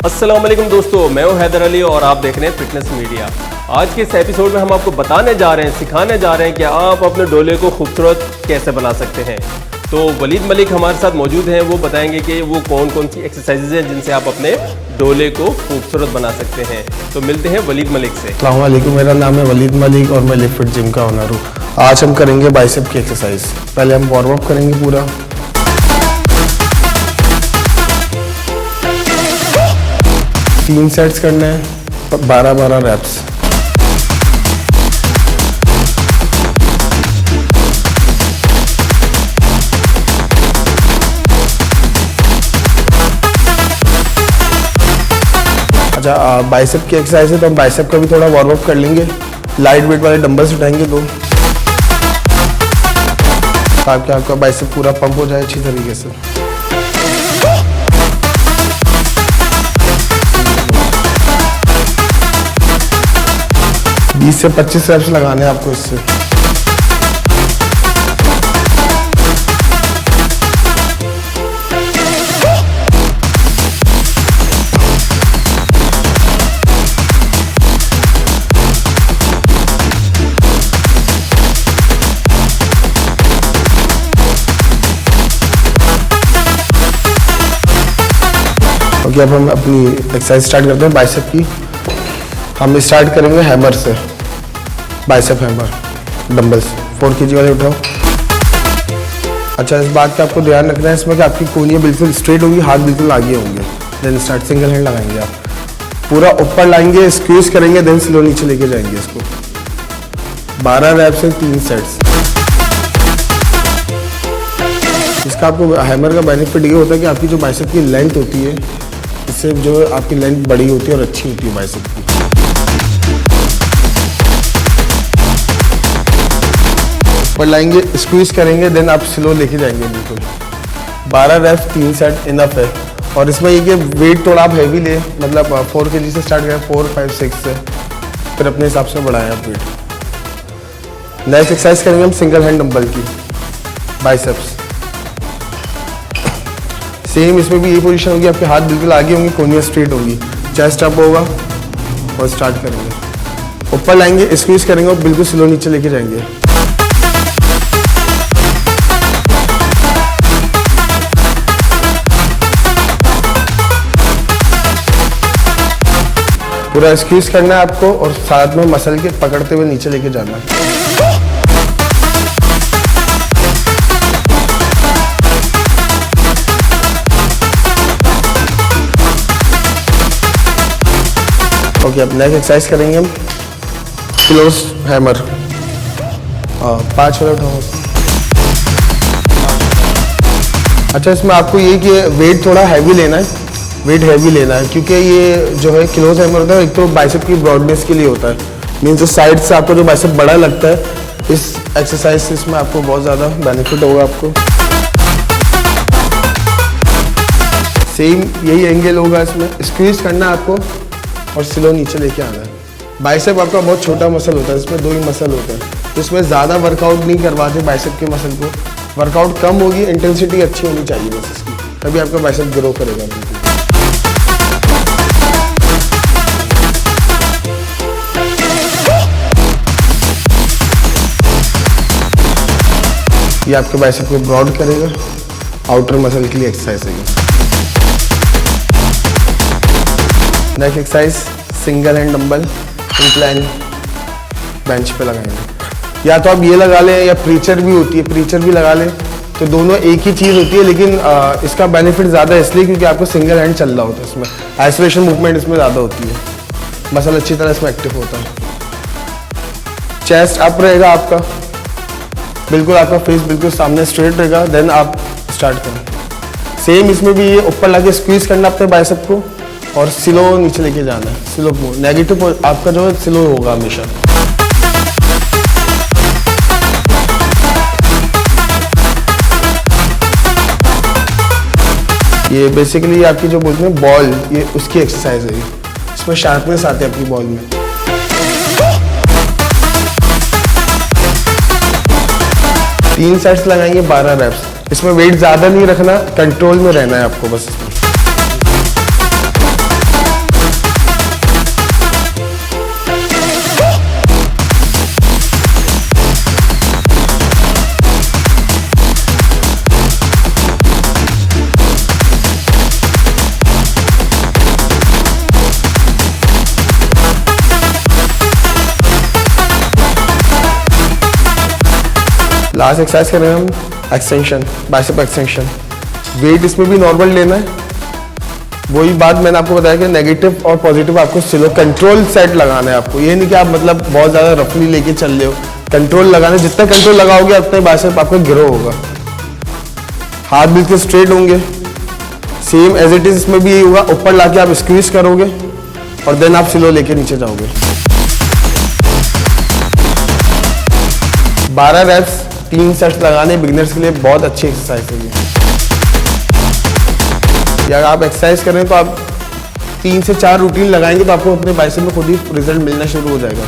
अस्सलाम वालेकुम दोस्तों, मैं हूं हैदर अली और आप देख रहे हैं फिटनेस मीडिया। आज के इस एपिसोड में हम आपको बताने जा रहे हैं, सिखाने जा रहे हैं कि आप अपने डोले को खूबसूरत कैसे बना सकते हैं। तो वलीद मलिक हमारे साथ मौजूद हैं, वो बताएंगे कि वो कौन कौन सी एक्सरसाइजेज हैं जिनसे आप अपने डोले को खूबसूरत बना सकते हैं। तो मिलते हैं वलीद मलिक से। अस्सलाम वालेकुम, मेरा नाम है वलीद मलिक और मैं लिफ्ट जिम का ओनर हूँ। आज हम करेंगे बाइसेप की एक्सरसाइज। पहले हम वार्म अप करेंगे पूरा 3 सेट्स करने हैं, 12-12 रैप्स। अच्छा, बाइसेप की एक्सरसाइज है तो हम बाइसेप का भी थोड़ा वार्म अप कर लेंगे। लाइट वेट वाले डंबल्स उठाएंगे 2, ताकि आपका बाइसेप पूरा पंप हो जाए अच्छी तरीके से। बीस से 25 रेप्स लगाने हैं आपको इससे। ओके, अब हम अपनी एक्सरसाइज स्टार्ट करते हैं बाइसेप की। हम स्टार्ट करेंगे हैमर से, बाइसेप हैमर डंबल्स 4 kg वाले उठाओ। अच्छा, इस बात का आपको ध्यान रखना है इसमें कि आपकी कोहनियाँ बिल्कुल स्ट्रेट होगी, हाथ बिल्कुल आगे होंगे। देन स्टार्ट, सिंगल हैंड लगाएंगे आप, पूरा ऊपर लाएंगे, स्क्वीज करेंगे, देन स्लो नीचे लेके जाएंगे इसको। 12 रैप्स हैं, 3 सेट्स। इसका आपको हैमर का बेनिफिट ये होता है कि आपकी जो बाइसेप की लेंथ होती है, इससे जो आपकी लेंथ बड़ी होती है और अच्छी होती है बाइसेप की। पर लाएंगे, स्क्वीज करेंगे, देन आप स्लो लेके जाएंगे बिल्कुल। 12 रैप्स, 3 सेट इनफ है। और इसमें ये कि वेट थोड़ा आप हैवी ले, मतलब 4 kg से स्टार्ट करें, 4, 5, 6 से, फिर अपने हिसाब से बढ़ाएं आप वेट। नेक्स्ट एक्सरसाइज करेंगे हम सिंगल हैंड डंबल की, बाइसेप्स। सेम इसमें भी यही पोजीशन होगी, आपके हाथ बिल्कुल आगे होंगे, कोहनियाँ स्ट्रेट होगी, चेस्ट अप होगा और स्टार्ट करेंगे। ऊपर लाएंगे, स्क्वीज करेंगे और बिल्कुल स्लो नीचे लेके जाएंगे। पूरा स्क्वीज करना है आपको और साथ में मसल के पकड़ते हुए नीचे लेके जाना है। ओके, अब नेक्स्ट एक्सरसाइज करेंगे हम क्लोज हैमर। 5 वाला उठाओ। अच्छा, इसमें आपको ये कि वेट थोड़ा हैवी लेना है, वेट हैवी लेना है, क्योंकि ये जो है क्लोज हैमर होता है, एक तो बाइसेप की ब्रॉडनेस के लिए होता है, मीन्स जो साइड से आपको जो बाइसेप बड़ा लगता है, इस एक्सरसाइज से इसमें आपको बहुत ज़्यादा बेनिफिट होगा आपको। सेम यही एंगल होगा इसमें, स्क्वीज करना है आपको और स्लो नीचे लेके आना है। बाइसेप आपका बहुत छोटा मसल होता है, इसमें 2 ही मसल होते हैं, तो इसमें ज़्यादा वर्कआउट नहीं करवाते बाइसेप के मसल को। वर्कआउट कम होगी, इंटेंसिटी अच्छी होनी चाहिए बस इसकी, तभी आपका बाइसेप ग्रो करेगा। ये आपके बाइसेप को ब्रॉड करेगा, आउटर मसल के लिए एक्सरसाइज है ये। Next exercise single hand dumbbell incline bench पे लगाएंगे। या तो आप ये लगा लें या प्रीचर भी होती है, प्रीचर भी लगा लें, तो दोनों एक ही चीज़ होती है, लेकिन इसका बेनिफिट ज़्यादा इसलिए क्योंकि आपको सिंगल हैंड चल रहा होता है, इसमें आइसोलेशन मूवमेंट इसमें ज़्यादा होती है, मसल अच्छी तरह इसमें एक्टिव होता है। चेस्ट अप रहेगा आपका, बिल्कुल आपका फेस बिल्कुल सामने स्ट्रेट रहेगा। देन आप स्टार्ट करें। सेम इसमें भी ये ऊपर लाके स्क्वीज करना अपने बाइसेप को और स्लो नीचे लेके जाना है। स्लो नेगेटिव आपका जो है स्लो होगा हमेशा। ये बेसिकली आपकी जो बोलते हैं बॉल, ये उसकी एक्सरसाइज है। इसमें शार्पनेस आती है आपकी बॉल में। 3 सेट्स लगाएंगे 12 रेप्स। इसमें वेट ज़्यादा नहीं रखना, कंट्रोल में रहना है आपको बस इसमें। लास्ट एक्सरसाइज करेंगे हम एक्सटेंशन, बाइसेप एक्सटेंशन। वेट इसमें भी नॉर्मल लेना है। वही बात मैंने आपको बताया कि नेगेटिव और पॉजिटिव आपको स्लो कंट्रोल सेट लगाना है आपको। ये नहीं कि आप मतलब बहुत ज़्यादा रफली लेके चल रहे हो। कंट्रोल लगाना, जितना कंट्रोल लगाओगे उतना बाइसेप आपका ग्रो होगा। हाथ बिल्कुल स्ट्रेट होंगे, सेम एज इट इज इसमें भी यही होगा। ऊपर लाके आप स्क्वीज करोगे और देन आप स्लो लेके नीचे जाओगे। 12 रेप्स 3 सेट्स लगाने बिगिनर्स के लिए बहुत अच्छी एक्सरसाइज है ये। या अगर आप एक्सरसाइज करें तो आप 3 से 4 रूटीन लगाएंगे तो आपको अपने बाइसेप में खुद ही रिजल्ट मिलना शुरू हो जाएगा।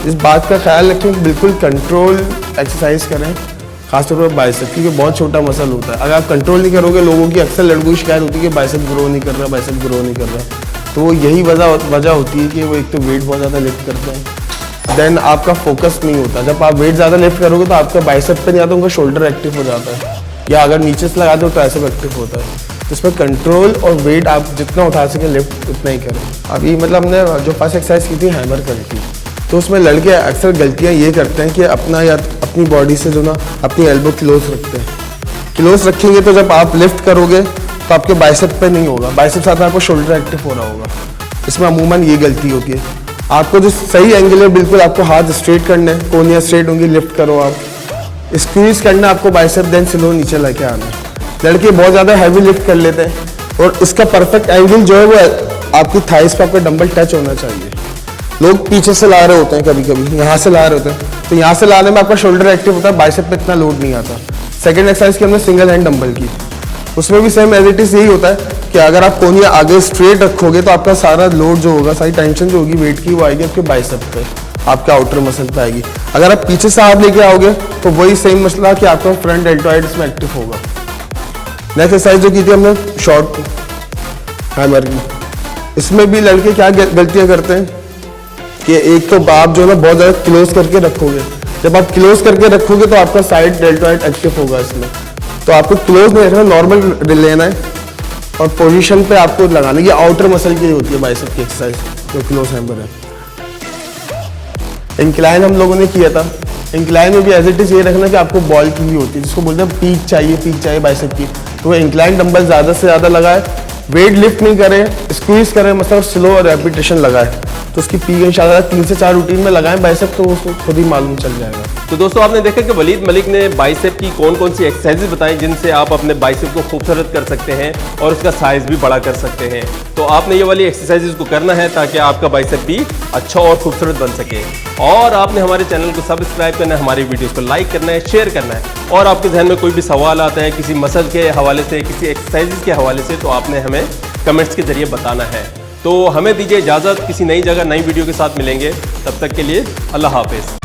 इस बात का ख्याल रखें कि बिल्कुल कंट्रोल एक्सरसाइज करें, खासतौर पर बाइसेप, क्योंकि बहुत छोटा मसल होता है। अगर आप कंट्रोल नहीं करोगे, लोगों की अक्सर लड़कों की शिकायत होती है कि बाइसेप ग्रो नहीं कर रहा, बाइसेप ग्रो नहीं कर रहा। तो यही वजह होती है कि वो एक तो वेट बहुत ज़्यादा लिफ्ट करते हैं, देन आपका फोकस नहीं होता। जब आप वेट ज़्यादा लिफ्ट करोगे तो आपका बाइसेप पे नहीं आता, उनका शोल्डर एक्टिव हो जाता है, या अगर नीचे से लगाते हो तो ट्राइसेप एक्टिव होता है। तो इसमें कंट्रोल और वेट आप जितना उठा सकें लिफ्ट उतना ही करें। अभी मतलब हमने जो फर्स्ट एक्सरसाइज की थी हैमर करी थी, तो उसमें लड़के अक्सर गलतियाँ ये करते हैं कि अपना या अपनी बॉडी से जो ना अपनी एल्बो क्लोज रखते हैं। क्लोज रखेंगे तो जब आप लिफ्ट करोगे तो आपके बाइसेप पे नहीं होगा, बाइसेप साथ में आपको शोल्डर एक्टिव हो रहा होगा। इसमें अमूमन ये गलती होती है। आपको जो सही एंगल है बिल्कुल आपको हाथ स्ट्रेट करना है, कोनियाँ स्ट्रेट होंगी, लिफ्ट करो आप, स्क्वीज करना आपको बाइसेप, देन स्लो नीचे लेके आना है। लड़के बहुत ज़्यादा हैवी लिफ्ट कर लेते हैं और इसका परफेक्ट एंगल जो है वो आपकी थाइस पे आपका डंबल टच होना चाहिए। लोग पीछे से ला रहे होते हैं, कभी कभी यहाँ से ला रहे होते हैं, तो यहाँ से लाने में आपका शोल्डर एक्टिव होता है, बाइसेप पे इतना लोड नहीं आता। सेकंड एक्सरसाइज की हमने सिंगल हैंड डंबल की, उसमें भी सेम एज इट इज यही होता है कि अगर आप कोनियाँ आगे स्ट्रेट रखोगे तो आपका सारा लोड जो होगा, सारी टेंशन जो होगी वेट की, वो आएगी आपके बाइसेप पे, आपके आउटर मसल पे आएगी। अगर आप पीछे से हाथ लेके आओगे तो वही सेम मसला कि आपका फ्रंट डेल्टॉइड इसमें एक्टिव होगा। नेक्स्ट एक्सरसाइज जो की थी हमने शॉर्ट हैमर की, इसमें भी लड़के क्या गलतियां करते हैं कि एक तो आप जो है ना बहुत ज़्यादा क्लोज करके रखोगे। जब आप क्लोज करके रखोगे तो आपका साइड डेल्टॉइड एक्टिव होगा इसमें, तो आपको क्लोज नहीं रखना, नॉर्मल लेना है और पोजीशन पे आपको लगाना। ये आउटर मसल की होती है बाइसेप की एक्सरसाइज जो क्लोज हैमर है। इंक्लाइन हम लोगों ने किया था, इंक्लाइन में भी एज इट इज ये रखना कि आपको बॉल की ही होती है, जिसको बोलते हैं पीक चाहिए बाइसेप की। तो वो इंक्लाइन डंबल ज़्यादा से ज़्यादा लगाए, वेट लिफ्ट नहीं करें, स्क्वीज करें, मतलब स्लो और रेपिटेशन लगाए, तो उसकी पीक इंशाल्लाह 3 से 4 रूटीन में लगाएं बाइसेप, तो उसको खुद ही मालूम चल जाएगा। तो दोस्तों आपने देखा कि वलीद मलिक ने बाइसेप की कौन कौन सी एक्सरसाइजेज बताई जिनसे आप अपने बाइसेप को खूबसूरत कर सकते हैं और उसका साइज भी बड़ा कर सकते हैं। तो आपने ये वाली एक्सरसाइजेज को करना है ताकि आपका बाइसेप भी अच्छा और खूबसूरत बन सके। और आपने हमारे चैनल को सब्सक्राइब करना है, हमारी वीडियोस को लाइक करना है, शेयर करना है। और आपके जहन में कोई भी सवाल आता है किसी मसल के हवाले से, किसी एक्सरसाइजेज के हवाले से, तो आपने हमें कमेंट्स के जरिए बताना है। तो हमें दीजिए इजाज़त, किसी नई जगह नई वीडियो के साथ मिलेंगे, तब तक के लिए अल्लाह हाफिज़।